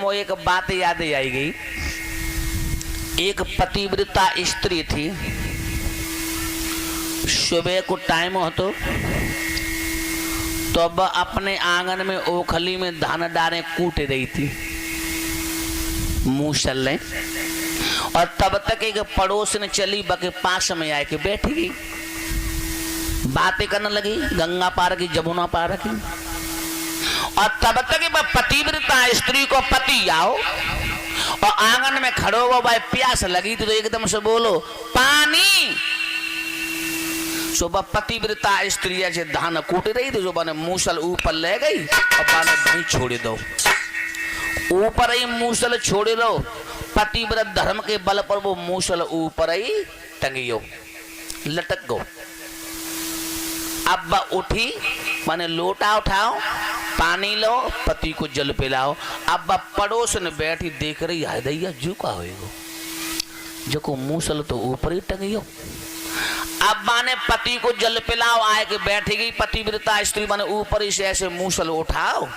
वो एक बात याद आई गई। एक पतिव्रता स्त्री थी, सुबह को टाइम हो तो अब अपने आंगन में ओखली में धान डारे कूट रही थी मूसल ले, और तब तक एक पड़ोस ने चली बके पास में आए के बैठ गई, बातें करने लगी, गंगा पार की जमुना पार की। और तब तक पतिव्रता स्त्री को पति आओ और आंगन में खड़ो हो, भाई प्यास लगी तो एकदम से बोलो पानी। सुबह पतिव्रता स्त्री ऐसे धान कूट रही थी, सुबह ने मूसल ऊपर ले गई और पानी वहीं छोड़ दो, ऊपर ही मूसल छोड़ दो। पतिव्रत धर्म के बल पर वो मूसल ऊपर ही टंगियो लटक गो। अब उठी, माने लोटा उठाओ, पानी लो, पति को जल पिलाओ। अब पड़ोस ने बैठी देख रही है, दैया जू का होएगो जो को मूसल तो ऊपर ही टंगियो। अब माने पति को जल पिलाओ, आए के बैठी गई पतिव्रता स्त्री, माने ऊपर ही से ऐसे मूसल उठाओ,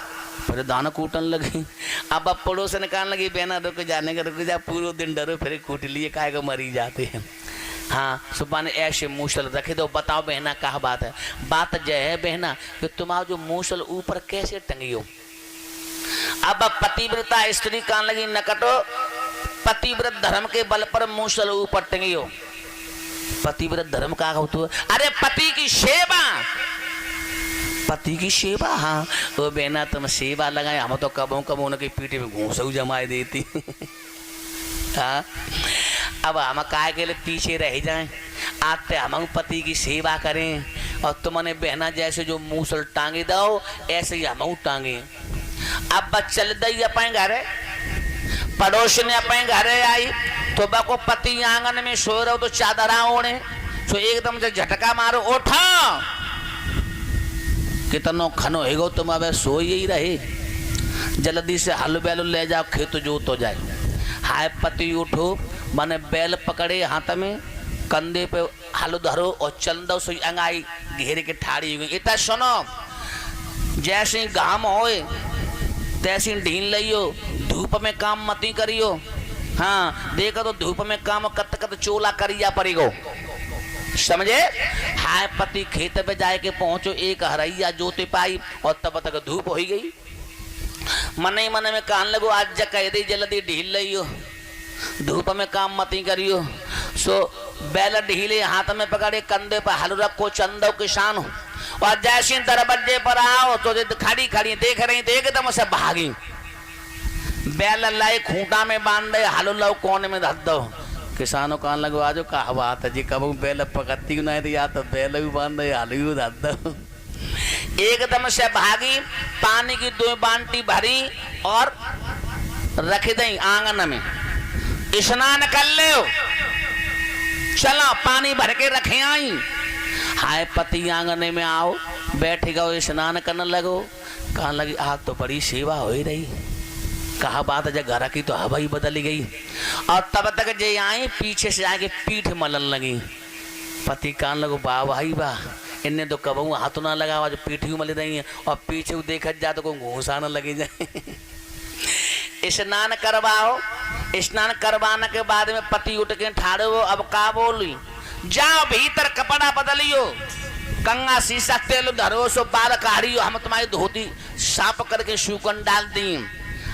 फिर दाना कूटन लगी। अब पड़ोस ने कहने लगी, बहना रुक जाने का, रुक जा, पूरा दिन डरो फिर कूट लिए, काहे को मरी जाते हैं। हाँ, सुबह ने ऐसे मूसल रखे दो। बताओ बहना क्या बात है? बात जय है बहना कि तुम्हारा जो मूसल ऊपर कैसे टंगियो। अब पतिव्रता स्त्री कहने लगी, नकटो, पतिव्रत धर्म के बल पर मूसल ऊपर टंगियो। पतिव्रत धर्म का होता है? अरे पति की सेवा, पति की सेवा। हाँ तो बहना तुम सेवा लगाए, हम तो कबों कबों उनकी पीठी में घूंसू जमाए देती। हाँ, अब हम काय के लिए पीछे रह जाएं, आते हम पति की सेवा करें, और तुमने बहना जैसे जो मूसल टांगे दो ऐसे ही हम टांगे। अब चल दई अपने घरे, पड़ोस ने अपने घरे आई तो बको पति आंगन में सो रहो तो चादरा ओढ़े, तो एकदम से झटका मारो, उठो, कितनो खनो हेगो तुम अब सो ही रहे, जल्दी से हल बैल ले जाओ, खेत जोत हो जाए। हाय पति उठो, माने बैल पकड़े हाथ में, कंधे पे हल धरो और चल दो, सोई अंगाई घेरे के ठाड़ी हुई। इतना सुनो, जैसे घाम होए तैसी ढील लियो, धूप में काम मती करियो। हाँ देखो तो धूप में काम कत कत चोला करिया पड़ेगो, समझे। हाय पति खेत पे जाए के पहुंचो, एक हरैया जोते पाई और तब तक धूप हो ही गई। मन ही मन में कहने लगो, आज जा कह दे जल्दी ढील लियो, धूप में काम मती करियो। सो बैल ढीले हाथ में पकड़े, कंधे पर हल रखो, चंदो किसान हो, और जैसे दरवाजे पर आओ तो खड़ी खड़ी देख रही तो एकदम से भागी। बैल लाई खूंटा में बांध दे, हल लो कोने में धर दो। किसानों कहने लगो, आज कहा बात है जी, कब बैल पकड़ती नहीं तो या तो बैल भी बांध दे, हल भी धर दो। एकदम से भागी, पानी की 2 बाल्टी भरी और रख दई आंगन में, स्नान कर ले, चलो पानी भर के रखे आई। हाय पति आंगन में आओ, बैठ गो, स्नान करने लगो। कहने लगी, आज तो बड़ी सेवा हो ही रही, कहा बात है, घर की तो हवा ही बदल गई। और तब तक जे आई पीछे से आके पीठ मलन लगी। पति कहने लगो, वाह भाई वाह, इन्हें तो कबू हाथ ना लगा, जो पीठ मल रही है, और पीछे देखा जा तो घूसा न लगे जाए। स्नान करवाओ, स्नान करवाने के बाद में पति उठ के ठाड़े हो। अब का बोली, जाओ भीतर कपड़ा बदलियो, गंगा शीशा तेल धरो, सो बाल काढ़ियो, हम तुम्हारी धोती साफ करके सूखन डाल दी।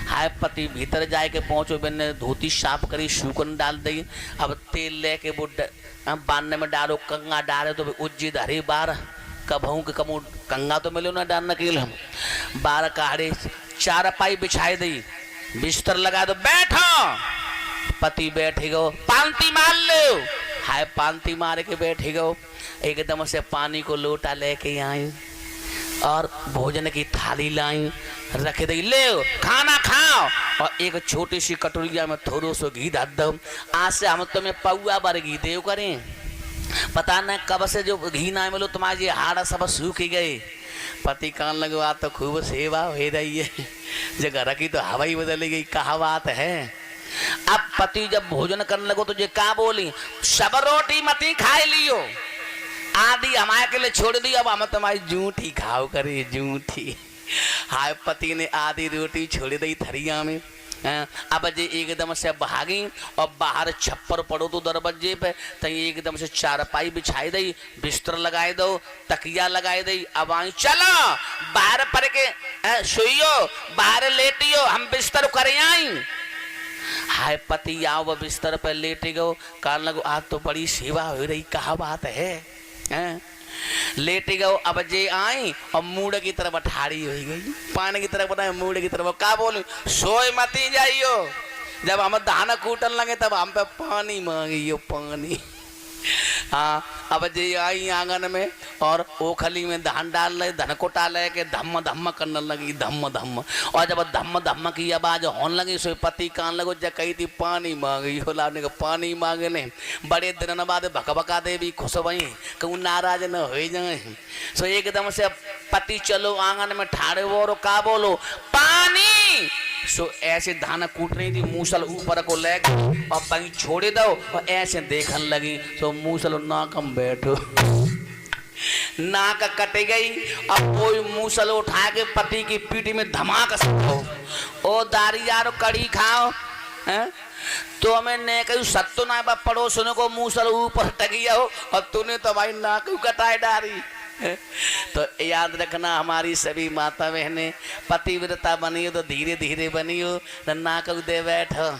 हाय पति भीतर जाए के पहुंचो, मैंने धोती साफ करी, सूखन डाल दी। अब तेल लेके वो बांधने में डालो, कंगा डाले तो उज्जी धरे बार, कबहू के कमू कंगा तो मिलो ना डालने के लिए, बार काढ़े, चारपाई बिछाई दी, बिस्तर लगा दो, बैठो। पति बैठे गो, पांति मार लो। हाय पांति मार के बैठे गो, एकदम से पानी को लोटा लेके आई और भोजन की थाली लाई, रख दे, ले खाना खाओ, और एक छोटी सी कटोरिया में थोड़ा सा घी डाल दो। आज से हम तुम्हें पौआ भर घी देव करें, पता न कब से जो घी ना मिलो तुम्हारे हाड़ सब सूख गए। पति कान लगवा तो खूब सेवा हो रही है, जगह रखी तो हवा ही बदल गई, कहा बात है। अब पति जब भोजन करने लगो तो जे का बोली, सब रोटी मती खाए लियो, आदि हमारे के लिए छोड़ दी, अब हम तुम्हारी जूठी खाओ करे, जूठी। हाय पति ने आधी रोटी छोड़ दी थरिया में, अब जे एकदम से भागी और बाहर छप्पर पड़ो तो दरवाजे पे तो एकदम से चारपाई बिछाई दई, बिस्तर लगाए दो, तकिया लगाए दई। अब आई चलो बाहर पर के सोइयो, बाहर लेटियो, हम बिस्तर करे आई। हाय पति आओ बिस्तर पर लेट गो, कान लगो आज तो बड़ी सेवा हो रही, कहा बात है? Let go. अब जे आई और मूड की तरफ ठाड़ी हो गई, पान की तरफ बताए मूड की तरफ। का बोलूं सोए मती जाइयो, जब हम धान कूटन लगे तब हम पे पानी मांगियो, पानी। हाँ अब जे आई आंगन में और ओखली में धान डाल रहे, धन को डाल के धम्म धम्म करने लगी, धम्म धम्म। और जब धम्म धम्म की आवाज होने लगी सो पति कान लगो जब कही थी पानी मांगी हो, लाने का पानी मांगने। बड़े दिन बाद भकभका दे भी खुश भई, कहूँ नाराज न हो जाए। सो एकदम से पति चलो आंगन में ठाड़े वो और का बोलो पानी। सो ऐसे धाना कूट रही थी, मूसल ऊपर को ले गई और पई छोड़े दो और ऐसे देखने लगी। तो मूसल नाकम बैठो, नाक कट गई। अब कोई मूसल उठा के पति की पीठ में धमाका सको, ओ दारी यार कड़ी खाओ है? तो हमें ने कही सत्तो ना पड़ोसन को मूसल ऊपर टगिया हो और तूने तो भाई नाक कटाए डारी। तो याद रखना हमारी सभी माता बहनें पतिव्रता बनियो तो धीरे धीरे बनियो, नाक दे बैठो।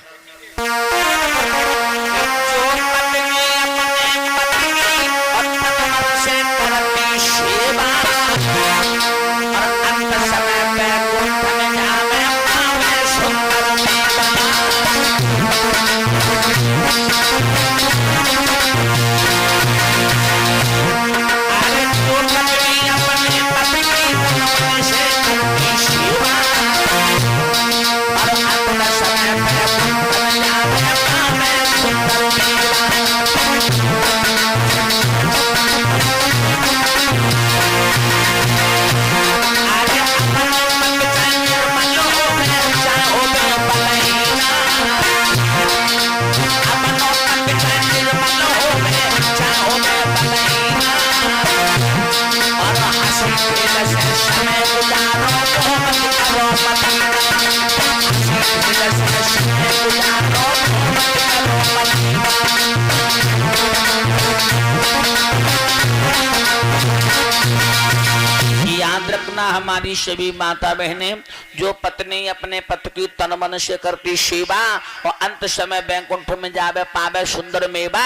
याद रखना हमारी सभी माता बहनें, जो पत्नी अपने पति की तन मन से करती सेवा और अंत समय बैकुंठ में जावे पावे सुंदर मेवा।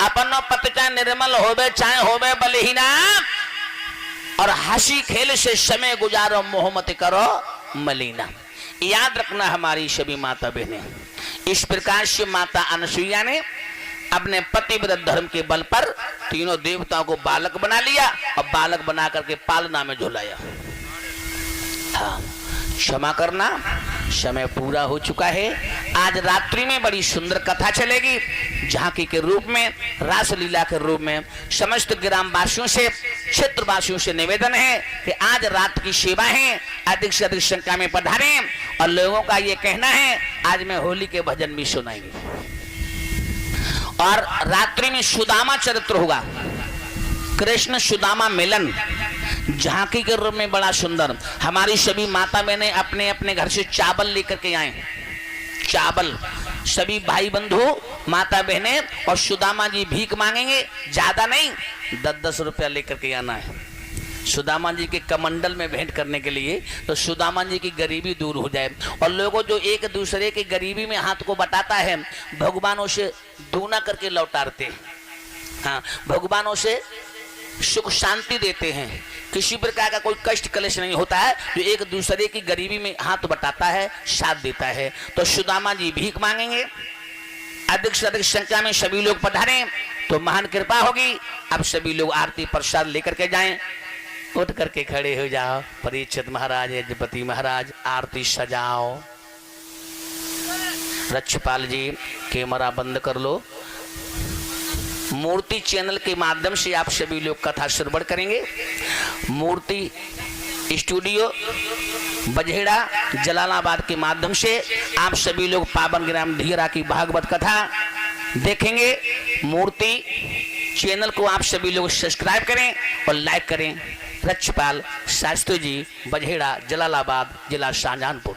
अपनो पति चाहे निर्मल होवे चाहे होवे बलहीना, और हंसी खेल से समय गुजारो मोह मत करो मलिना। याद रखना हमारी सभी माता बहनें, इस प्रकार से माता अनसुईया ने अपने पतिव्रत धर्म के बल पर तीनों देवताओं को बालक बना लिया और बालक बना करके पालना में झुलाया। हाँ क्षमा करना, समय पूरा हो चुका है। आज रात्रि में बड़ी सुंदर कथा चलेगी, झांकी के रूप में, रासलीला के रूप में। समस्त ग्रामवासियों से, क्षेत्रवासियों से निवेदन है कि आज रात की सेवा है, अधिक से अधिक संख्या में पधारें। और लोगों का ये कहना है आज मैं होली के भजन भी सुनाएंगे। और रात्रि में सुदामा चरित्र होगा, कृष्ण सुदामा मिलन, झांकी के रूप में बड़ा सुंदर। हमारी सभी माता बहनें अपने अपने घर से चावल लेकर के आए, चावल सभी भाई बंधु माता बहनें। और सुदामा जी भीख मांगेंगे, ज्यादा नहीं, 10-10 रुपया लेकर के आना है सुदामा जी के कमंडल में भेंट करने के लिए, तो सुदामा जी की गरीबी दूर हो जाए। और लोगों जो एक दूसरे की गरीबी में हाथ को बटाता है, भगवानों से दूना करके लौटाते हैं। हाँ भगवानों से सुख शांति देते हैं, किसी प्रकार का कोई कष्ट कलेश नहीं होता है। जो एक दूसरे की गरीबी में हाथ बटाता है, साथ देता है। तो सुदामा जी भीख मांगेंगे, अधिक से अधिक संख्या में सभी लोग पधारें तो महान कृपा होगी। अब सभी लोग आरती प्रसाद लेकर के जाएं। उठ करके खड़े हो जाओ, परीक्षित महाराज, यजपति महाराज आरती सजाओ। रक्षपाल जी कैमरा बंद कर लो। मूर्ति चैनल के माध्यम से आप सभी लोग कथा श्रवण करेंगे। मूर्ति स्टूडियो बजहेड़ा जलालाबाद के माध्यम से आप सभी लोग पावन ग्राम ढीरा की भागवत कथा देखेंगे। मूर्ति चैनल को आप सभी लोग सब्सक्राइब करें और लाइक करें। रक्षपाल शास्त्री जी, बजहेड़ा, जलालाबाद, जिला शाहजहानपुर।